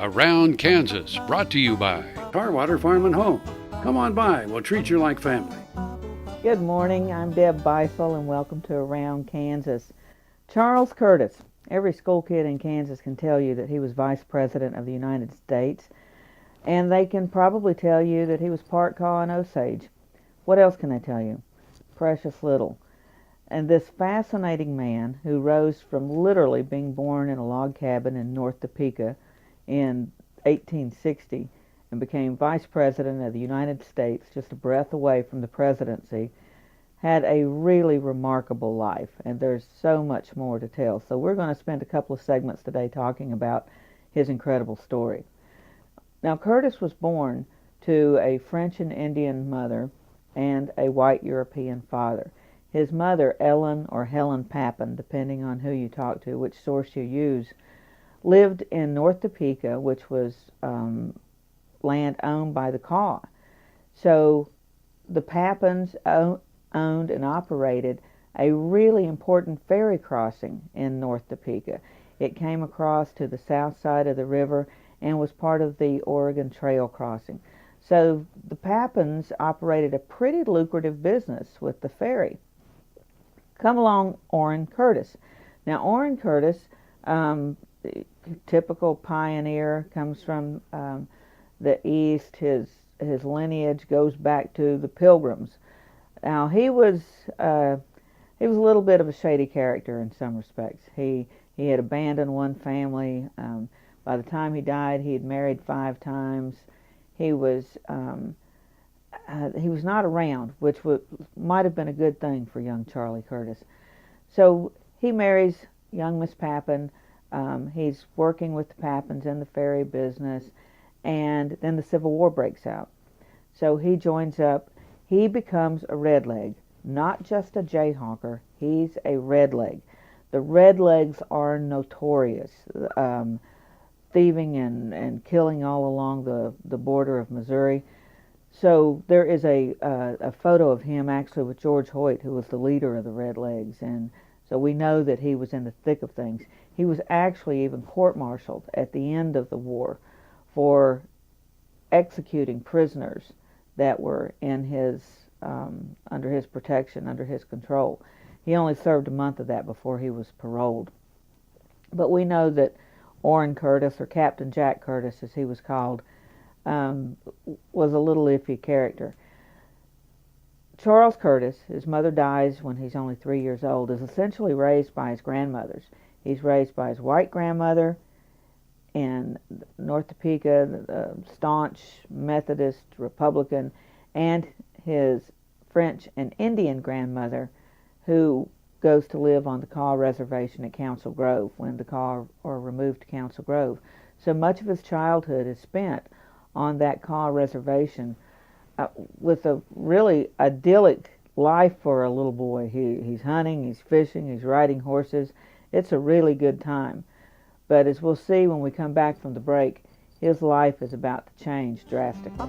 Around Kansas, brought to you by Tarwater Farm and Home. Come on by, we'll treat you like family. Good morning, I'm Deb Beisel and welcome to Around Kansas. Charles Curtis. Every school kid in Kansas can tell you that he was Vice President of the United States, and they can probably tell you that he was part Kaw and Osage. What else can they tell you? Precious little. And this fascinating man who rose from literally being born in a log cabin in North Topeka in 1860 and became Vice President of the United States just a breath away from the presidency, had a really remarkable life, and there's so much more to tell. So we're going to spend a couple of segments today talking about his incredible story. Now, Curtis was born to a French and Indian mother and a white European father. His mother, Ellen or Helen Pappan, depending on who you talk to, which source you use, lived in North Topeka, which was land owned by the Kaw. So the Pappans owned and operated a really important ferry crossing in North Topeka. It came across to the south side of the river and was part of the Oregon Trail crossing. So the Pappans operated a pretty lucrative business with the ferry. Come along Orrin Curtis. Now Orrin Curtis, typical pioneer, comes from the east. His lineage goes back to the Pilgrims. Now he was a little bit of a shady character in some respects. He had abandoned one family. By the time he died, he had married 5 times. He was not around, which might have been a good thing for young Charlie Curtis. So he marries young Miss Pappan. He's working with the Pappans in the ferry business, and then the Civil War breaks out. So he joins up. He becomes a redleg, not just a jayhawker. He's a redleg. The redlegs are notorious, thieving and killing all along the border of Missouri. So there is a photo of him actually with George Hoyt, who was the leader of the Redlegs, and so we know that he was in the thick of things. He was actually even court-martialed at the end of the war for executing prisoners that were in his under his protection, under his control. He only served a month of that before he was paroled. But we know that Orrin Curtis, or Captain Jack Curtis as he was called, was a little iffy character. Charles Curtis, his mother dies when he's only 3 years old, is essentially raised by his grandmothers. He's raised by his white grandmother in North Topeka, staunch Methodist Republican, and his French and Indian grandmother, who goes to live on the Kaw reservation at Council Grove when the Kaw are removed to Council Grove. So much of his childhood is spent on that Kaw reservation with a really idyllic life for a little boy. He's hunting, he's fishing, he's riding horses. It's a really good time. But as we'll see when we come back from the break, his life is about to change drastically.